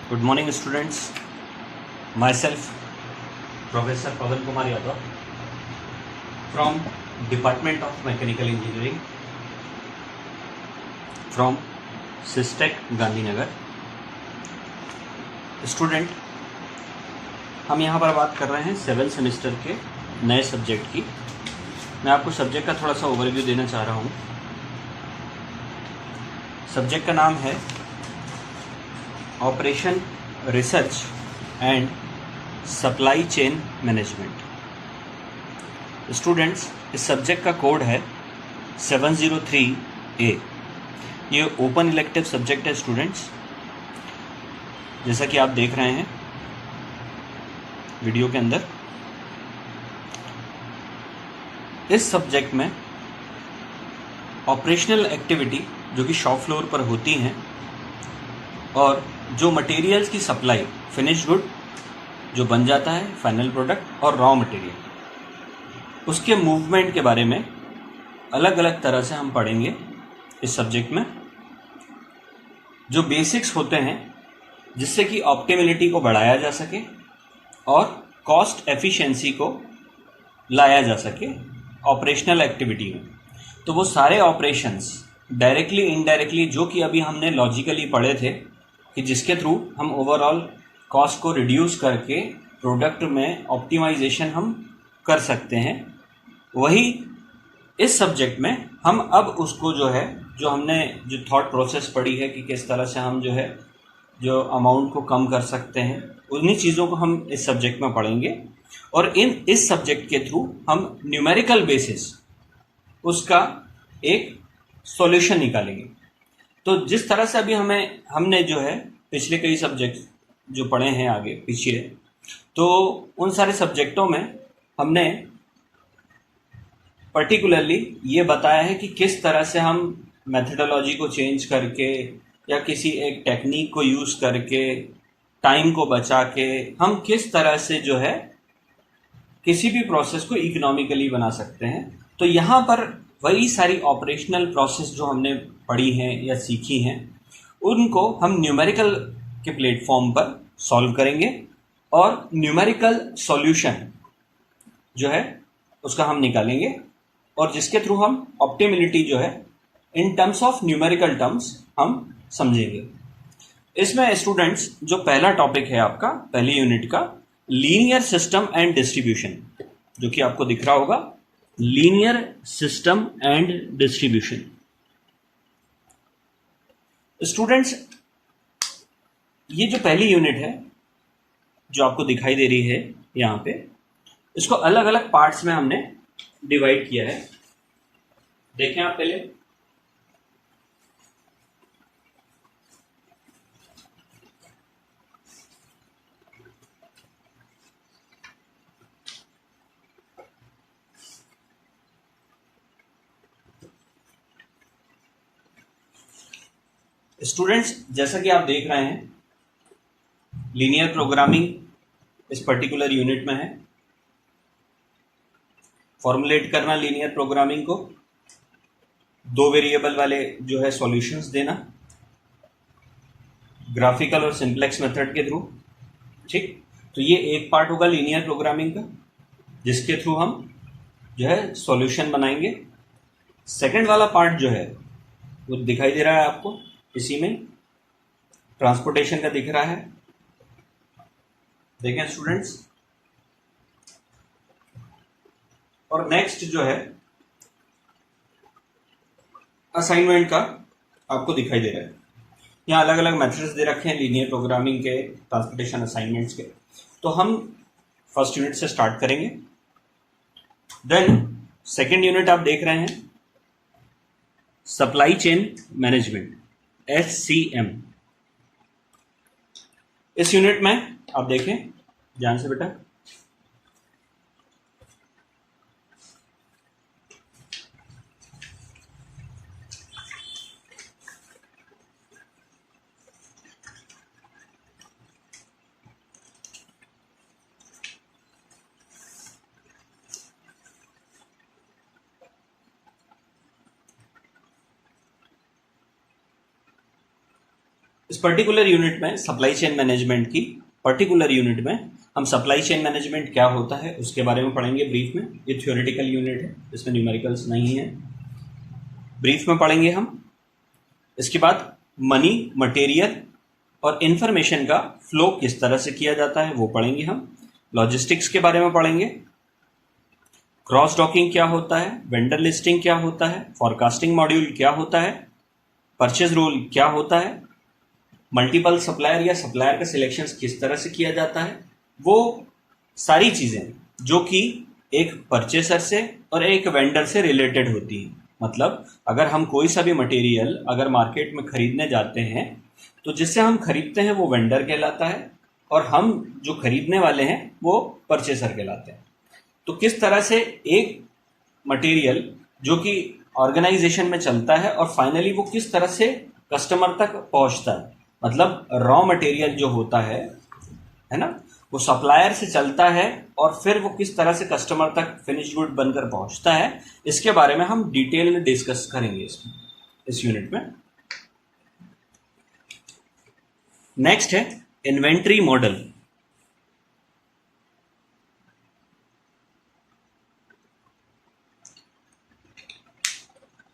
Good morning, students. Myself, Professor Pavan Kumar Yadav, from Department of Mechanical Engineering, from SISTEC Gandhinagar. Student, हम यहाँ पर बात कर रहे हैं 7th सेमेस्टर के नए सब्जेक्ट की. मैं आपको सब्जेक्ट का थोड़ा सा ओवरव्यू देना चाह रहा हूँ. सब्जेक्ट का नाम है operation research and supply chain management. Students, इस सब्जेक्ट का कोड है 703A. ये ओपन इलेक्टिव सब्जेक्ट है स्टूडेंट्स, जैसा कि आप देख रहे हैं वीडियो के अंदर. इस सब्जेक्ट में ऑपरेशनल एक्टिविटी जो कि शॉप फ्लोर पर होती हैं और जो मटेरियल्स की सप्लाई, फिनिश गुड जो बन जाता है, फाइनल प्रोडक्ट और रॉ मटेरियल, उसके मूवमेंट के बारे में अलग अलग तरह से हम पढ़ेंगे इस सब्जेक्ट में. जो बेसिक्स होते हैं जिससे कि ऑप्टिमिलिटी को बढ़ाया जा सके और कॉस्ट एफिशिएंसी को लाया जा सके ऑपरेशनल एक्टिविटी में. तो वो सारे ऑपरेशंस डायरेक्टली इनडायरेक्टली जो कि अभी हमने लॉजिकली पढ़े थे कि जिसके थ्रू हम ओवरऑल कॉस्ट को रिड्यूस करके प्रोडक्ट में ऑप्टिमाइजेशन हम कर सकते हैं, वही इस सब्जेक्ट में हम अब उसको जो हमने जो थॉट प्रोसेस पढ़ी है कि किस तरह से हम जो अमाउंट को कम कर सकते हैं, उन्हीं चीज़ों को हम इस सब्जेक्ट में पढ़ेंगे. और इस सब्जेक्ट के थ्रू हम न्यूमेरिकल बेसिस उसका एक सॉल्यूशन निकालेंगे. तो जिस तरह से अभी हमने पिछले कई सब्जेक्ट जो पढ़े हैं आगे पीछे, तो उन सारे सब्जेक्टों में हमने पर्टिकुलरली ये बताया है कि किस तरह से हम मेथडोलॉजी को चेंज करके या किसी एक टेक्निक को यूज़ करके टाइम को बचा के हम किस तरह से किसी भी प्रोसेस को इकोनॉमिकली बना सकते हैं. तो यहाँ पर वही सारी ऑपरेशनल प्रोसेस जो हमने पढ़ी हैं या सीखी हैं, उनको हम न्यूमेरिकल के प्लेटफॉर्म पर सॉल्व करेंगे और न्यूमेरिकल सॉल्यूशन उसका हम निकालेंगे और जिसके थ्रू हम optimality in terms of numerical terms हम समझेंगे. इसमें स्टूडेंट्स जो पहला टॉपिक है आपका पहली यूनिट का, लीनियर सिस्टम एंड डिस्ट्रीब्यूशन, जो कि आपको दिख रहा होगा, linear system and distribution. Students, ये जो पहली यूनिट है जो आपको दिखाई दे रही है यहाँ पे, इसको अलग अलग पार्ट्स में हमने डिवाइड किया है. देखें आप पहले. स्टूडेंट्स, जैसा कि आप देख रहे हैं, लीनियर प्रोग्रामिंग इस पर्टिकुलर यूनिट में है. फॉर्मुलेट करना लीनियर प्रोग्रामिंग को, दो वेरिएबल वाले सॉल्यूशंस देना ग्राफिकल और सिंप्लेक्स मेथड के थ्रू. ठीक, तो ये एक पार्ट होगा लीनियर प्रोग्रामिंग का जिसके थ्रू हम सॉल्यूशन बनाएंगे. सेकंड वाला पार्ट वो दिखाई दे रहा है आपको, इसी में ट्रांसपोर्टेशन का दिख रहा है. देखें स्टूडेंट्स, और नेक्स्ट असाइनमेंट का आपको दिखाई दे रहा है. यहाँ अलग अलग मेथड्स दे रखे हैं लीनियर प्रोग्रामिंग के, ट्रांसपोर्टेशन असाइनमेंट्स के. तो हम फर्स्ट यूनिट से स्टार्ट करेंगे. देन सेकंड यूनिट आप देख रहे हैं, सप्लाई चेन मैनेजमेंट, SCM. इस यूनिट में आप देखें ध्यान से बेटा. इस पर्टिकुलर यूनिट में सप्लाई चेन मैनेजमेंट की पर्टिकुलर यूनिट में हम सप्लाई चेन मैनेजमेंट क्या होता है उसके बारे में पढ़ेंगे ब्रीफ में। ये थ्योरेटिकल यूनिट है, इसमें न्यूमेरिकल्स नहीं है, ब्रीफ में पढ़ेंगे हम। इसके बाद मनी, मटेरियल और इंफॉर्मेशन का फ्लो किस तरह से किया जाता है वो पढ़ेंगे हम। लॉजिस्टिक्स के बारे में पढ़ेंगे, क्रॉस डॉकिंग क्या होता है, वेंडर लिस्टिंग क्या होता है, फॉरकास्टिंग मॉड्यूल क्या होता है, परचेज रूल क्या होता है, मल्टीपल सप्लायर या सप्लायर का सिलेक्शन किस तरह से किया जाता है, वो सारी चीज़ें जो कि एक परचेसर से और एक वेंडर से रिलेटेड होती हैं। मतलब अगर हम कोई सा भी मटेरियल अगर मार्केट में खरीदने जाते हैं तो जिससे हम खरीदते हैं वो वेंडर कहलाता है और हम जो खरीदने वाले हैं वो परचेसर कहलाते हैं। तो किस तरह से एक मटेरियल जो कि ऑर्गेनाइजेशन में चलता है और फाइनली वो किस तरह से कस्टमर तक पहुंचता है, मतलब रॉ मटेरियल जो होता है ना, वो सप्लायर से चलता है और फिर वो किस तरह से कस्टमर तक फिनिश गुड बनकर पहुंचता है, इसके बारे में हम डिटेल में डिस्कस करेंगे इस यूनिट में। नेक्स्ट है इन्वेंट्री मॉडल।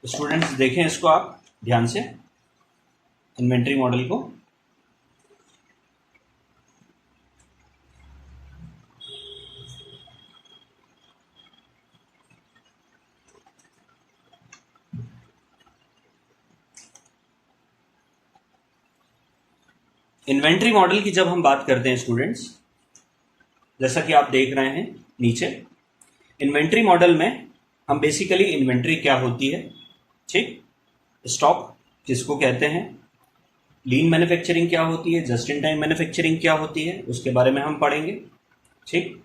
स्टूडेंट्स देखें इसको आप ध्यान से, इन्वेंट्री मॉडल को। इन्वेंट्री मॉडल की जब हम बात करते हैं स्टूडेंट्स, जैसा कि आप देख रहे हैं नीचे, इन्वेंट्री मॉडल में हम बेसिकली इन्वेंट्री क्या होती है, ठीक, स्टॉक किसको कहते हैं, लीन मैन्युफैक्चरिंग क्या होती है, जस्ट इन टाइम मैन्युफैक्चरिंग क्या होती है उसके बारे में हम पढ़ेंगे, ठीक,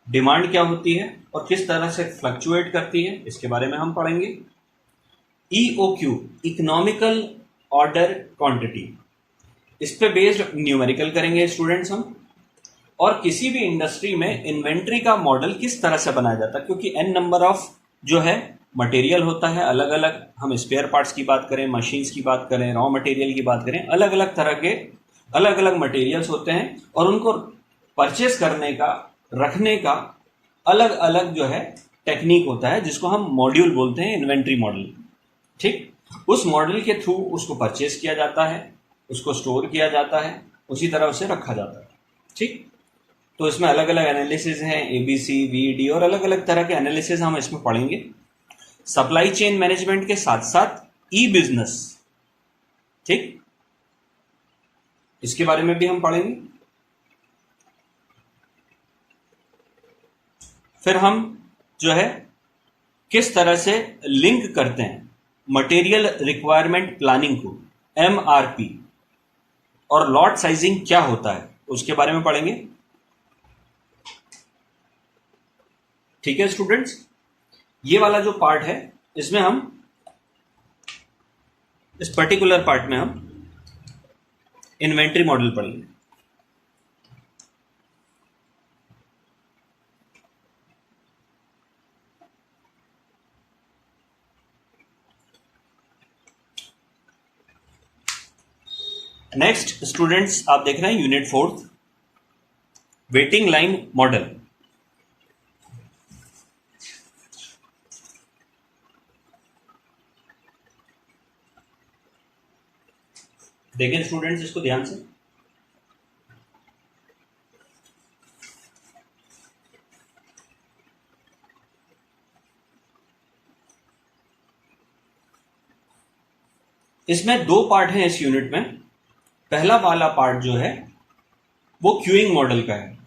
डिमांड क्या होती है और किस तरह से फ्लक्चुएट करती है इसके बारे में हम पढ़ेंगे। EOQ, इकोनॉमिकल ऑर्डर क्वांटिटी, इस पे बेस्ड न्यूमेरिकल करेंगे स्टूडेंट्स हम। और किसी भी इंडस्ट्री में इन्वेंट्री का मॉडल किस तरह से बनाया जाता है, क्योंकि n नंबर ऑफ जो है मटेरियल होता है, अलग अलग, हम स्पेयर पार्ट्स की बात करें, मशीन्स की बात करें, रॉ मटेरियल की बात करें, अलग अलग तरह के अलग अलग मटेरियल्स होते हैं और उनको परचेस करने का, रखने का अलग अलग जो है टेक्निक होता है जिसको हम मॉड्यूल बोलते हैं, इन्वेंट्री मॉडल, ठीक। उस मॉडल के थ्रू उसको परचेस किया जाता है, उसको स्टोर किया जाता है, उसी तरह उसे रखा जाता है, ठीक। तो इसमें अलग अलग एनालिसिस हैं, ABC, VED और अलग अलग तरह के एनालिसिस हम इसमें पढ़ेंगे। सप्लाई चेन मैनेजमेंट के साथ साथ E-बिजनेस, ठीक, इसके बारे में भी हम पढ़ेंगे। फिर हम जो है किस तरह से लिंक करते हैं मटेरियल रिक्वायरमेंट प्लानिंग को, MRP, और लॉट साइजिंग क्या होता है उसके बारे में पढ़ेंगे, ठीक है स्टूडेंट्स। ये वाला जो पार्ट है इसमें हम, इस पर्टिकुलर पार्ट में हम इन्वेंट्री मॉडल पढ़ेंगे। नेक्स्ट स्टूडेंट्स आप देख रहे हैं यूनिट 4, वेटिंग लाइन मॉडल। देखें स्टूडेंट्स इसको ध्यान से, इसमें दो पार्ट हैं इस यूनिट में। पहला वाला पार्ट जो है वो क्यूइंग मॉडल का है।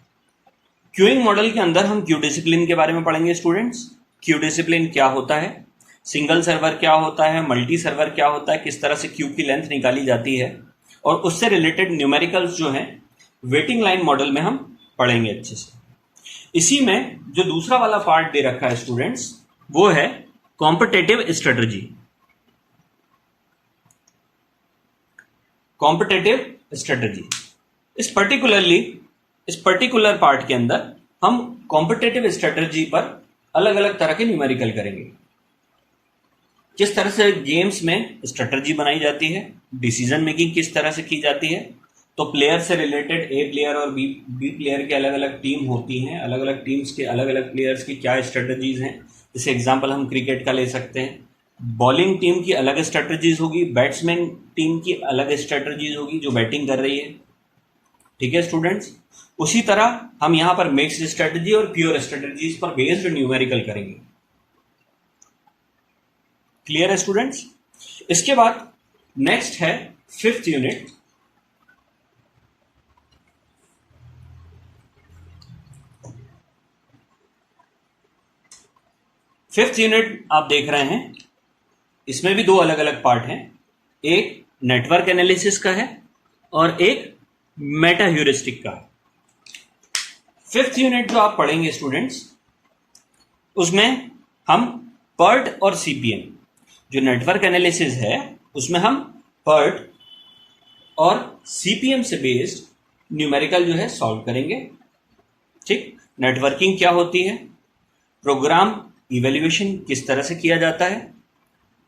क्यूइंग मॉडल के अंदर हम क्यू डिसिप्लिन के बारे में पढ़ेंगे स्टूडेंट्स। क्यू डिसिप्लिन क्या होता है, सिंगल सर्वर क्या होता है, मल्टी सर्वर क्या होता है, किस तरह से क्यू की लेंथ निकाली जाती है, और उससे रिलेटेड न्यूमेरिकल्स जो हैं वेटिंग लाइन मॉडल में हम पढ़ेंगे अच्छे से। इसी में जो दूसरा वाला पार्ट दे रखा है स्टूडेंट्स वो है कॉम्पिटिटिव स्ट्रेटजी। कॉम्पिटिटिव स्ट्रेटजी, इस पर्टिकुलर पार्ट के अंदर हम कॉम्पिटिटिव स्ट्रेटजी पर अलग अलग तरह के न्यूमेरिकल करेंगे, किस तरह से गेम्स में स्ट्रेटजी बनाई जाती है, डिसीजन मेकिंग किस तरह से की जाती है। तो प्लेयर से रिलेटेड ए प्लेयर और बी प्लेयर के अलग अलग टीम होती हैं, अलग अलग टीम्स के अलग अलग प्लेयर्स की क्या स्ट्रेटजीज हैं। जैसे एग्जांपल हम क्रिकेट का ले सकते हैं, बॉलिंग टीम की अलग स्ट्रेटजीज होगी, बैट्समैन टीम की अलग स्ट्रेटजीज होगी जो बैटिंग कर रही है। ठीक है स्टूडेंट्स, उसी तरह हम यहाँ पर मिक्स्ड स्ट्रेटजी और प्योर स्ट्रेटजीज पर बेस्ड न्यूमेरिकल करेंगे। क्लियर है स्टूडेंट्स। इसके बाद नेक्स्ट है 5th यूनिट। फिफ्थ यूनिट आप देख रहे हैं, इसमें भी दो अलग अलग पार्ट हैं, एक नेटवर्क एनालिसिस का है और एक मेटा ह्यूरिस्टिक का है। 5th यूनिट जो आप पढ़ेंगे स्टूडेंट्स, उसमें हम पर्ट और सीपीएम, जो नेटवर्क एनालिसिस है उसमें हम पर्ट और सीपीएम से बेस्ड न्यूमेरिकल जो है सॉल्व करेंगे। ठीक, नेटवर्किंग क्या होती है, प्रोग्राम इवेल्युएशन किस तरह से किया जाता है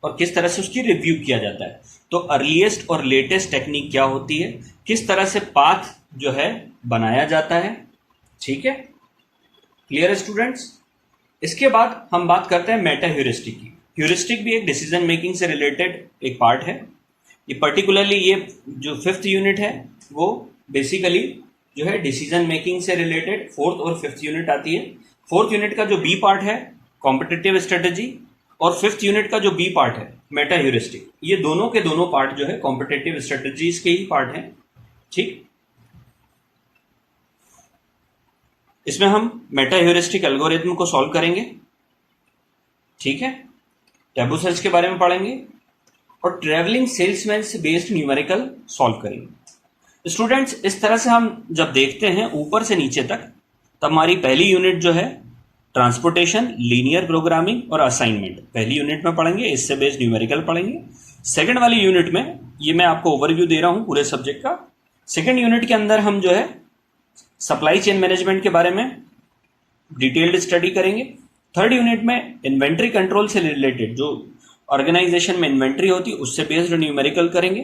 और किस तरह से उसकी रिव्यू किया जाता है। तो अर्लीस्ट और लेटेस्ट टेक्निक क्या होती है, किस तरह से पाथ जो है बनाया जाता है। ठीक है, क्लियर है स्टूडेंट्स। इसके बाद हम बात करते हैं मेटा ह्यूरिस्टिक की। ह्यूरिस्टिक भी एक डिसीजन मेकिंग से रिलेटेड एक पार्ट है। ये पर्टिकुलरली ये जो 5th यूनिट है वो बेसिकली जो है डिसीजन मेकिंग से रिलेटेड 4th और 5th यूनिट आती है। 4th यूनिट का जो बी पार्ट है कॉम्पिटिटिव स्ट्रेटेजी और 5th यूनिट का जो बी पार्ट है मेटा ह्यूरिस्टिक, ये दोनों के दोनों पार्ट जो है कॉम्पिटिटिव स्ट्रेटेजीज के ही पार्ट हैं। ठीक, इसमें हम मेटा ह्यूरिस्टिक एल्गोरिथम को सॉल्व करेंगे। ठीक है, टैबू सर्च के बारे में पढ़ेंगे और ट्रेवलिंग सेल्समैन से बेस्ड न्यूमेरिकल सॉल्व करेंगे। स्टूडेंट्स, इस तरह से हम जब देखते हैं यूपर से नीचे तक, तब हमारी पहली यूनिट जो है ट्रांसपोर्टेशन, लीनियर प्रोग्रामिंग और असाइनमेंट पहली यूनिट में पढ़ेंगे, इससे बेस्ड न्यूमेरिकल पढ़ेंगे। सेकंड वाली यूनिट में ये मैं आपको ओवरव्यू दे रहा हूं पूरे सब्जेक्ट का। सेकंड यूनिट के अंदर हम जो है सप्लाई चेन मैनेजमेंट के बारे में डिटेल्ड स्टडी करेंगे। थर्ड यूनिट में इन्वेंट्री कंट्रोल से रिलेटेड जो ऑर्गेनाइजेशन में इन्वेंट्री होती है उससे बेस्ड न्यूमेरिकल करेंगे।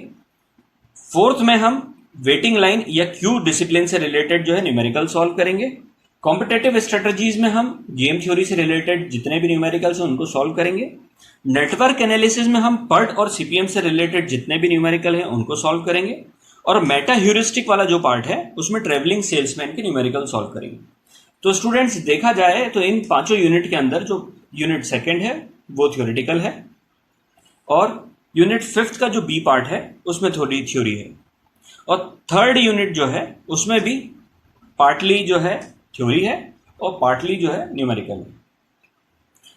फोर्थ में हम वेटिंग लाइन या क्यू डिसिप्लिन से रिलेटेड जो है न्यूमेरिकल सॉल्व करेंगे। कॉम्पिटेटिव स्ट्रेटजीज में हम गेम थ्योरी से रिलेटेड जितने भी न्यूमेरिकल्स हैं उनको सॉल्व करेंगे। नेटवर्क एनालिसिस में हम पर्ट और सीपीएम से रिलेटेड जितने भी न्यूमेरिकल हैं उनको सॉल्व करेंगे। और मेटा ह्यूरिस्टिक वाला जो पार्ट है उसमें ट्रेवलिंग सेल्समैन के न्यूमेरिकल सॉल्व करेंगे। तो स्टूडेंट्स, देखा जाए तो इन पांचों यूनिट के अंदर जो यूनिट सेकंड है वो थ्योरेटिकल है और यूनिट 5th का जो बी पार्ट है उसमें थोड़ी थ्योरी है और थर्ड यूनिट जो है उसमें भी पार्टली जो है थ्योरी है और पार्टली जो है न्यूमेरिकल है।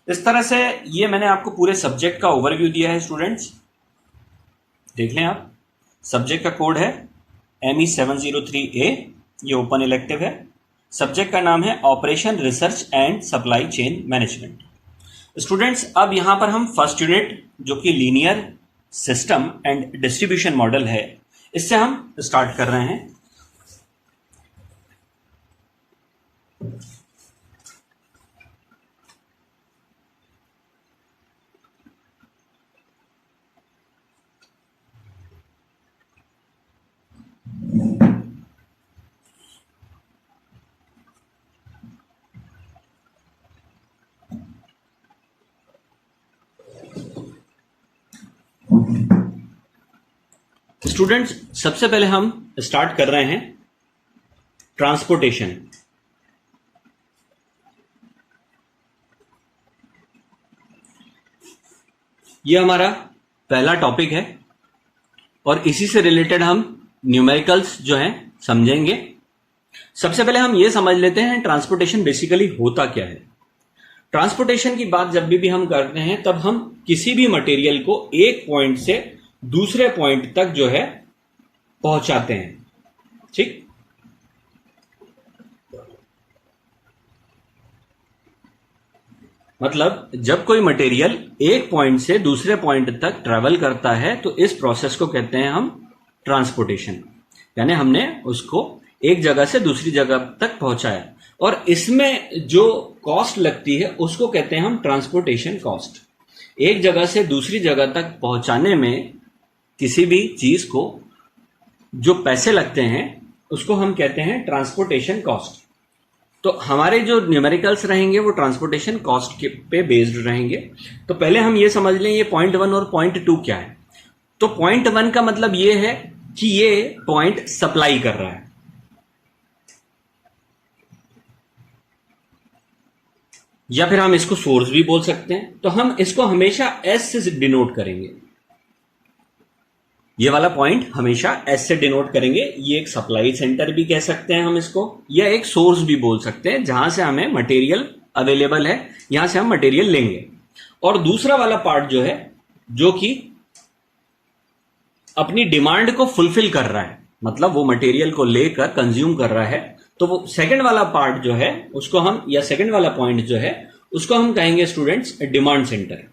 इस तरह से ये मैंने आपको पूरे सब्जेक्ट का ओवरव्यू दिया है स्टूडेंट्स, देख लें आप। सब्जेक्ट का कोड है ME703A, ये ओपन इलेक्टिव है। सब्जेक्ट का नाम है operation research and supply chain management. Students, अब यहां पर हम फर्स्ट यूनिट जो कि linear system and distribution model है, इससे हम स्टार्ट कर रहे हैं। स्टूडेंट्स, सबसे पहले हम स्टार्ट कर रहे हैं ट्रांसपोर्टेशन। ये हमारा पहला टॉपिक है और इसी से रिलेटेड हम न्यूमेरिकल्स जो हैं समझेंगे। सबसे पहले हम ये समझ लेते हैं ट्रांसपोर्टेशन बेसिकली होता क्या है। ट्रांसपोर्टेशन की बात जब भी हम करते हैं तब हम किसी भी मटेरियल को एक पॉइंट से दूसरे पॉइंट तक जो है पहुंचाते हैं। ठीक, मतलब जब कोई मटेरियल एक पॉइंट से दूसरे पॉइंट तक ट्रेवल करता है तो इस प्रोसेस को कहते हैं हम ट्रांसपोर्टेशन, यानी हमने उसको एक जगह से दूसरी जगह तक पहुंचाया और इसमें जो कॉस्ट लगती है उसको कहते हैं हम ट्रांसपोर्टेशन कॉस्ट। एक जगह से दूसरी जगह तक पहुंचाने में किसी भी चीज को जो पैसे लगते हैं उसको हम कहते हैं ट्रांसपोर्टेशन कॉस्ट। तो हमारे जो न्यूमेरिकल्स रहेंगे वो ट्रांसपोर्टेशन कॉस्ट पे बेस्ड रहेंगे। तो पहले हम ये समझ लें ये पॉइंट 1 और पॉइंट 2 क्या है। तो पॉइंट 1 का मतलब ये है कि ये पॉइंट सप्लाई कर रहा है, या फिर हम इसको सोर्स भी बोल सकते हैं। तो हम इसको हमेशा एस से डिनोट करेंगे, ये वाला पॉइंट हमेशा एस से डिनोट करेंगे। ये एक सप्लाई सेंटर भी कह सकते हैं हम इसको, या एक सोर्स भी बोल सकते हैं जहां से हमें मटेरियल अवेलेबल है, यहां से हम मटेरियल लेंगे। और दूसरा वाला पार्ट जो है, जो कि अपनी डिमांड को फुलफिल कर रहा है, मतलब वो मटेरियल को लेकर कंज्यूम कर रहा है, तो वो सेकंड वाला पार्ट जो है उसको हम, या सेकंड वाला पॉइंट जो है उसको हम कहेंगे स्टूडेंट्स डिमांड सेंटर।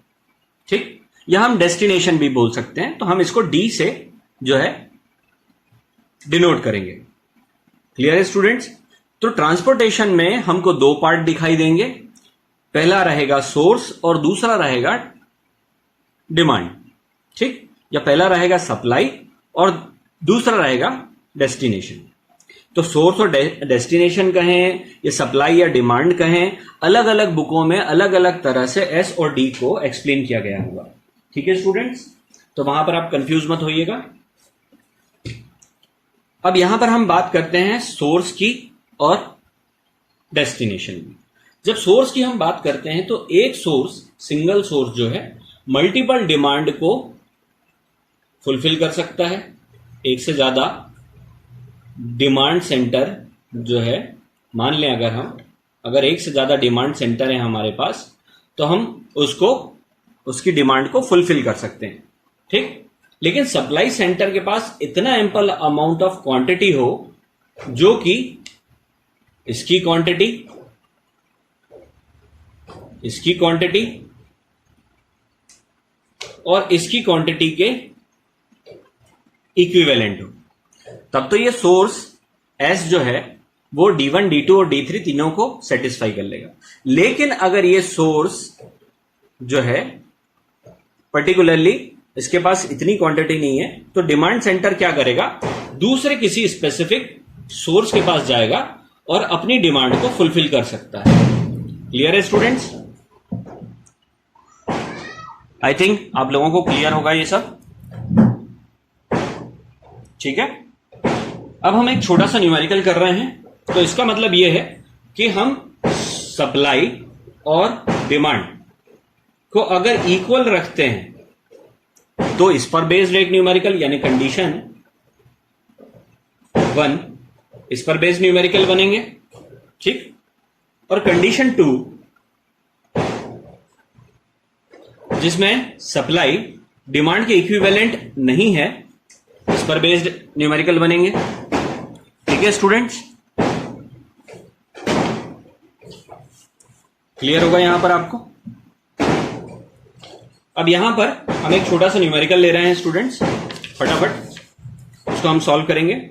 ठीक, या हम डेस्टिनेशन भी बोल सकते हैं। तो हम इसको डी से जो है डिनोट करेंगे। क्लियर है स्टूडेंट्स? तो ट्रांसपोर्टेशन में हमको दो पार्ट दिखाई देंगे, पहला रहेगा सोर्स और दूसरा रहेगा डिमांड। ठीक, या पहला रहेगा सप्लाई और दूसरा रहेगा डेस्टिनेशन। तो सोर्स और डेस्टिनेशन कहें या सप्लाई या डिमांड कहें, अलग अलग बुकों में अलग अलग तरह से एस और डी को एक्सप्लेन किया गया होगा। ठीक है स्टूडेंट्स, तो वहां पर आप कंफ्यूज मत होइएगा। अब यहां पर हम बात करते हैं सोर्स की और डेस्टिनेशन की। जब सोर्स की हम बात करते हैं तो एक सोर्स, सिंगल सोर्स जो है मल्टीपल डिमांड को फुलफिल कर सकता है। एक से ज्यादा डिमांड सेंटर जो है, मान लें अगर एक से ज्यादा डिमांड सेंटर है हमारे पास, तो हम उसकी डिमांड को फुलफिल कर सकते हैं। ठीक, लेकिन सप्लाई सेंटर के पास इतना एम्पल अमाउंट ऑफ क्वांटिटी हो जो कि इसकी क्वांटिटी और इसकी क्वांटिटी के इक्विवेलेंट हो, तब तो ये सोर्स एस जो है वो D1, D2 और D3 तीनों को सेटिस्फाई कर लेगा। लेकिन अगर ये सोर्स जो है पर्टिकुलरली इसके पास इतनी क्वांटिटी नहीं है, तो डिमांड सेंटर क्या करेगा, दूसरे किसी स्पेसिफिक सोर्स के पास जाएगा और अपनी डिमांड को फुलफिल कर सकता है। क्लियर है स्टूडेंट्स? आई थिंक आप लोगों को क्लियर होगा ये सब। ठीक है, अब हम एक छोटा सा न्यूमेरिकल कर रहे हैं। तो इसका मतलब यह है कि हम सप्लाई और डिमांड को अगर इक्वल रखते हैं तो इस पर बेस्ड एक न्यूमेरिकल, यानी कंडीशन 1 इस पर बेस्ड न्यूमेरिकल बनेंगे। ठीक, और कंडीशन 2 जिसमें सप्लाई डिमांड के इक्विवेलेंट नहीं है, इस पर बेस्ड न्यूमेरिकल बनेंगे। ठीक है स्टूडेंट्स, क्लियर होगा यहां पर आपको? अब यहां पर हम एक छोटा सा न्यूमेरिकल ले रहे हैं स्टूडेंट्स, फटाफट उसको हम सॉल्व करेंगे।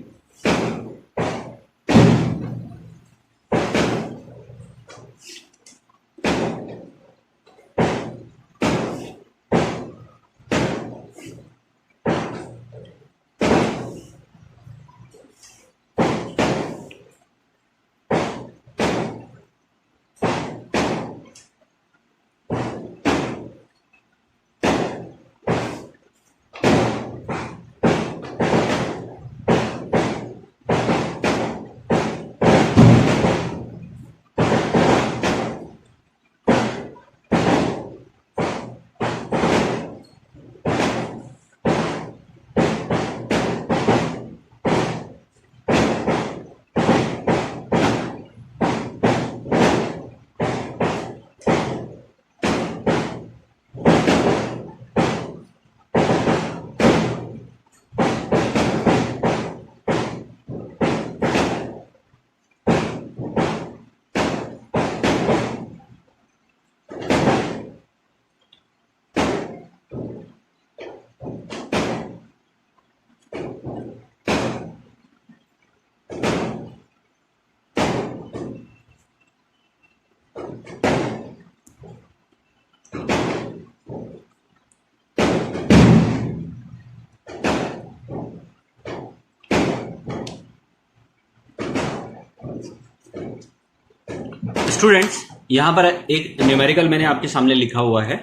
स्टूडेंट्स, यहां पर एक न्यूमेरिकल मैंने आपके सामने लिखा हुआ है,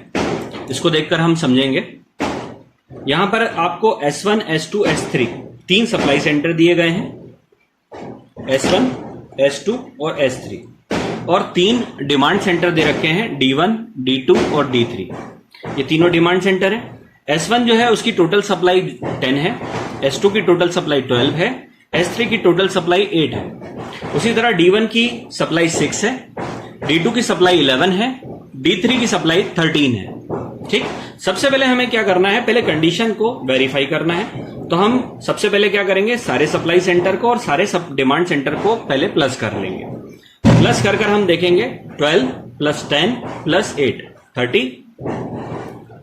इसको देखकर हम समझेंगे। यहां पर आपको S1, S2, S3 तीन सप्लाई सेंटर दिए गए हैं, S1, S2 और S3, और तीन डिमांड सेंटर दे रखे हैं, D1, D2 और D3। ये तीनों डिमांड सेंटर है। S1 जो है उसकी टोटल सप्लाई 10 है, S2 की टोटल सप्लाई 12 है, S3 की टोटल सप्लाई 8 है। उसी तरह D1 की सप्लाई 6 है, D2 की सप्लाई 11 है, D3 की सप्लाई 13 है। ठीक, सबसे पहले हमें क्या करना है, पहले कंडीशन को वेरीफाई करना है। तो हम सबसे पहले क्या करेंगे, सारे सप्लाई सेंटर को और सारे डिमांड सेंटर को पहले प्लस कर लेंगे। प्लस कर हम देखेंगे 12 प्लस 10 प्लस 8 30,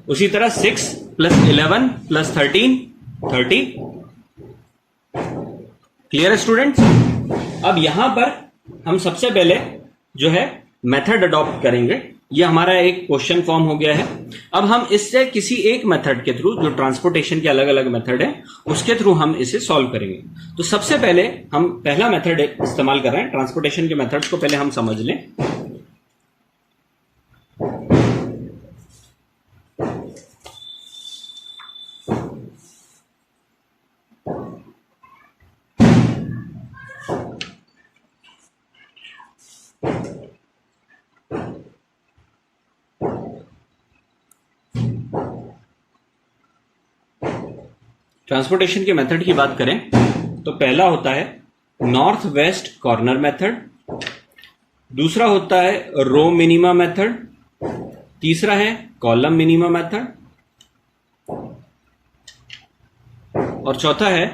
उसी तरह 6 प्लस 11 प्लस 13 30। क्लियर है स्टूडेंट्स? अब यहां पर हम सबसे पहले जो है मेथड अडॉप्ट करेंगे। ये हमारा एक क्वेश्चन फॉर्म हो गया है। अब हम इससे किसी एक मेथड के थ्रू, जो ट्रांसपोर्टेशन के अलग अलग मेथड है, उसके थ्रू हम इसे सॉल्व करेंगे। तो सबसे पहले हम पहला मेथड इस्तेमाल कर रहे हैं। ट्रांसपोर्टेशन के मेथड्स को पहले हम समझ लें। ट्रांसपोर्टेशन के मेथड की बात करें तो पहला होता है नॉर्थ वेस्ट कॉर्नर मेथड, दूसरा होता है रो मिनिमा मेथड, तीसरा है कॉलम मिनिमा मेथड, और चौथा है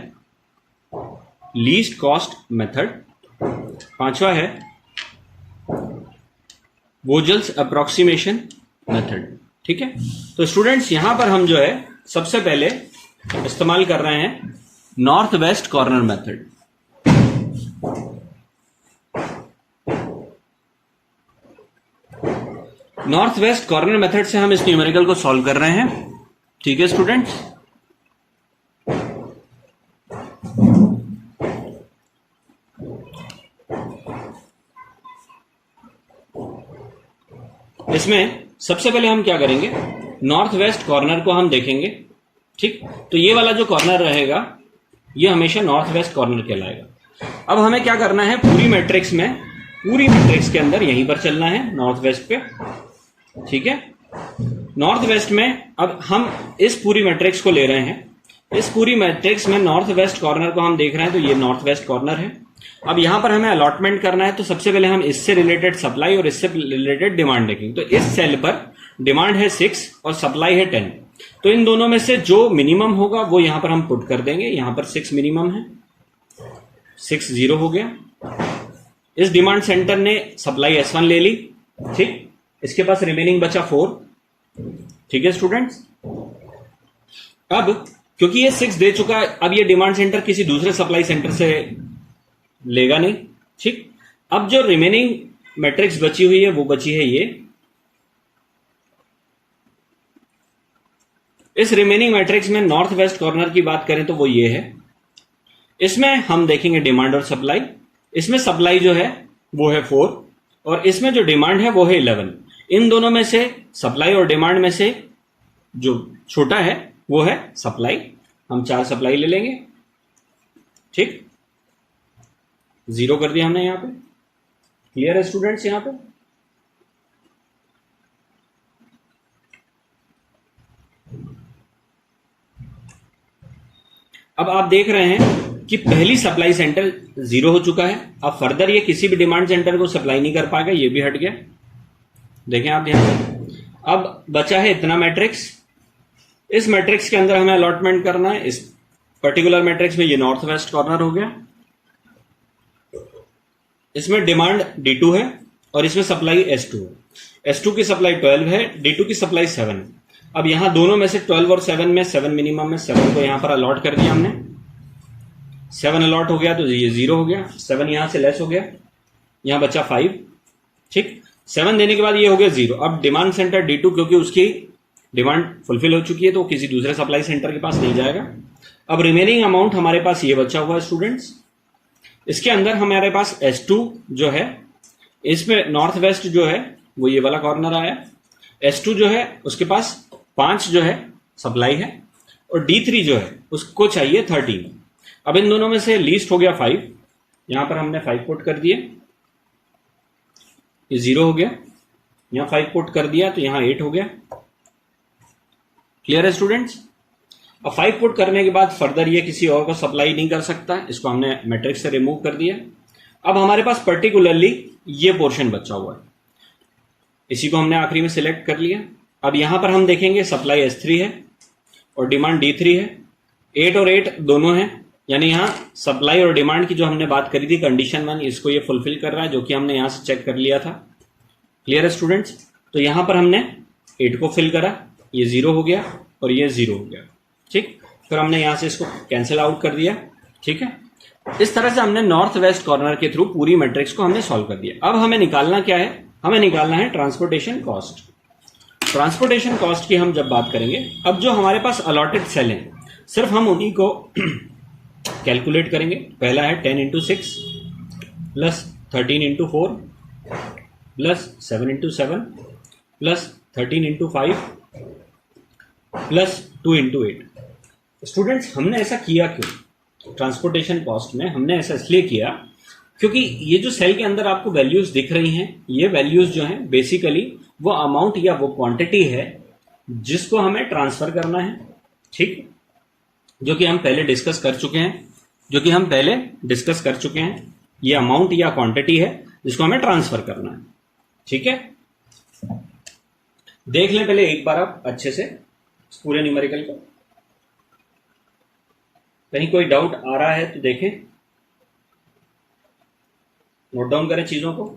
लीस्ट कॉस्ट मेथड, पांचवा है वोजल्स अप्रोक्सीमेशन मेथड। ठीक है, तो स्टूडेंट्स यहां पर हम जो है सबसे पहले इस्तेमाल कर रहे हैं north west corner method. North west corner method से हम इस न्यूमेरिकल को सॉल्व कर रहे हैं। ठीक है स्टूडेंट्स, इसमें सबसे पहले हम क्या करेंगे, नॉर्थ वेस्ट कॉर्नर को हम देखेंगे। ठीक, तो ये वाला जो कॉर्नर रहेगा ये हमेशा नॉर्थ वेस्ट कॉर्नर कहलाएगा। अब हमें क्या करना है, पूरी मैट्रिक्स के अंदर यहीं पर चलना है, नॉर्थ वेस्ट पे। ठीक है, नॉर्थ वेस्ट में अब हम इस पूरी मैट्रिक्स को ले रहे हैं। इस पूरी मैट्रिक्स में नॉर्थ वेस्ट कॉर्नर को हम देख रहे हैं, तो ये नॉर्थ वेस्ट कॉर्नर है। अब यहां पर हमें अलॉटमेंट करना है, तो सबसे पहले हम इससे रिलेटेड सप्लाई और इससे रिलेटेड डिमांड देखेंगे। तो इस सेल पर डिमांड है 6 और सप्लाई है 10, तो इन दोनों में से जो मिनिमम होगा वो यहां पर हम पुट कर देंगे। यहां पर 6 मिनिमम है, 6 0 हो गया। इस डिमांड सेंटर ने सप्लाई S1 ले ली। ठीक, इसके पास रिमेनिंग बचा 4। ठीक है स्टूडेंट्स, अब क्योंकि ये 6 दे चुका है, अब ये डिमांड सेंटर किसी दूसरे सप्लाई सेंटर से लेगा नहीं। ठीक, अब जो रिमेनिंग मैट्रिक्स बची हुई है वो बची है ये। इस रिमेनिंग मैट्रिक्स में नॉर्थ वेस्ट कॉर्नर की बात करें तो वो ये है। इसमें हम देखेंगे डिमांड और सप्लाई। इसमें सप्लाई जो है वो है 4 और इसमें जो डिमांड है वो है 11। इन दोनों में से सप्लाई और डिमांड में से जो छोटा है वो है सप्लाई। हम 4 सप्लाई ले लेंगे। ठीक, 0 कर दिया हमने यहां पे। क्लियर है स्टूडेंट्स? यहां पे अब आप देख रहे हैं कि पहली सप्लाई सेंटर 0 हो चुका है। अब फर्दर ये किसी भी डिमांड सेंटर को सप्लाई नहीं कर पाएगा, ये भी हट गया। देखें आप ध्यान से। अब बचा है इतना मैट्रिक्स। इस मैट्रिक्स के अंदर हमें अलॉटमेंट करना है। इस पर्टिकुलर मैट्रिक्स में ये नॉर्थ वेस्ट कॉर्नर हो गया। इसमें डिमांड D2 है और इसमें सप्लाई S2 है। S2 की सप्लाई 12 है, D2 की सप्लाई 7 है। अब यहां दोनों में से 12 और 7 में 7 मिनिमम है, 7 को यहां पर अलॉट कर दिया हमने। 7 अलॉट हो गया तो ये 0 हो गया, 7 यहां से लेस हो गया, यहां बचा 5। ठीक, 7 देने के बाद ये हो गया 0। अब डिमांड सेंटर D2 क्योंकि उसकी डिमांड फुलफिल हो चुकी है तो किसी दूसरे सप्लाई सेंटर के पास नहीं जाएगा। अब रिमेनिंग अमाउंट हमारे पास ये बचा हुआ है स्टूडेंट्स। इसके अंदर हमारे पास S2 जो है इसमें नॉर्थ वेस्ट जो है वो ये वाला कॉर्नर आया, S2 जो है उसके पास 5 जो है सप्लाई है, और D3 जो है उसको चाहिए 13। अब इन दोनों में से लीस्ट हो गया 5, यहां पर हमने 5 पुट कर दिए, ये 0 हो गया, यहां 5 पुट कर दिया तो यहां 8 हो गया। क्लियर है स्टूडेंट्स? अब 5 पुट करने के बाद फर्दर ये किसी और को सप्लाई नहीं कर सकता, इसको हमने मैट्रिक्स से रिमूव कर दिया। अब हमारे पास पर्टिकुलरली ये पोर्शन बचा हुआ है, इसी को हमने आखिरी में सिलेक्ट कर लिया। अब यहां पर हम देखेंगे सप्लाई S3 है और डिमांड D3 है, 8 और 8 दोनों हैं, यानी यहां सप्लाई और डिमांड की जो हमने बात करी थी कंडीशन 1, इसको ये फुलफिल कर रहा है, जो कि हमने यहां से चेक कर लिया था। क्लियर है स्टूडेंट्स? तो यहां पर हमने 8 को फिल करा, ये 0 हो गया और ये 0 हो गया। ठीक, फिर हमने यहां से इसको कैंसिल आउट कर दिया। ठीक है, इस तरह से हमने नॉर्थ वेस्ट कॉर्नर के थ्रू पूरी मैट्रिक्स को हमने सॉल्व कर दिया। अब हमें निकालना क्या है? हमें निकालना है ट्रांसपोर्टेशन कॉस्ट। ट्रांसपोर्टेशन कॉस्ट की हम जब बात करेंगे, अब जो हमारे पास अलॉटेड सेल हैं सिर्फ हम उन्हीं को कैलकुलेट करेंगे। पहला है 10 into 6 plus 13 into 4 plus 7 into 7 plus 13 into 5 plus 2 into 8। Students, हमने ऐसा किया क्यों? ट्रांसपोर्टेशन कॉस्ट में हमने ऐसा इसलिए किया क्योंकि ये जो सेल के अंदर आपको वैल्यूज दिख रही हैं, ये वैल्यूज जो हैं बेसिकली वो अमाउंट या वो क्वांटिटी है जिसको हमें ट्रांसफर करना है। ठीक, जो कि हम पहले डिस्कस कर चुके हैं, ये अमाउंट या क्वांटिटी है जिसको हमें ट्रांसफर करना है। ठीक है, देख लें पहले एक बार आप अच्छे से इस पूरे न्यूमेरिकल को, कहीं कोई डाउट आ रहा है तो देखें, नोट डाउन करें चीजों को।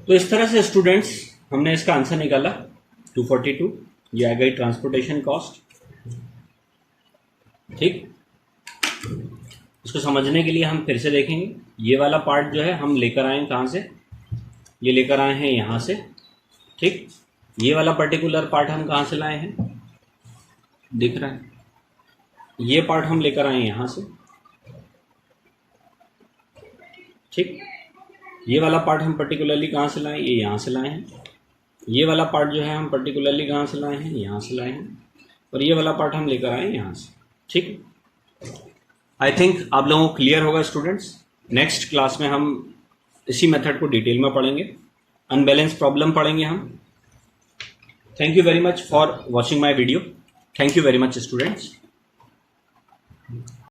तो इस तरह से स्टूडेंट्स हमने इसका आंसर निकाला 242, ये आ गई ट्रांसपोर्टेशन कॉस्ट। ठीक, इसको समझने के लिए हम फिर से देखेंगे। ये वाला पार्ट जो है हम लेकर आए कहाँ से? ये लेकर आए हैं यहाँ से। ठीक, ये वाला पर्टिकुलर पार्ट हम कहाँ से लाए हैं? दिख रहा है, ये पार्ट हम लेकर आए यहाँ से। ठीक, ये वाला पार्ट हम पर्टिकुलरली कहाँ से लाए? ये यहाँ से लाए हैं। ये वाला पार्ट जो है हम पर्टिकुलरली कहाँ से लाए हैं? यहाँ से लाए हैं। और ये वाला पार्ट हम लेकर आए यहाँ से। ठीक, आई थिंक आप लोगों को क्लियर होगा स्टूडेंट्स। नेक्स्ट क्लास में हम इसी मेथड को डिटेल में पढ़ेंगे, अनबैलेंस प्रॉब्लम पढ़ेंगे हम। Thank you very much for watching my video. Thank you very much students.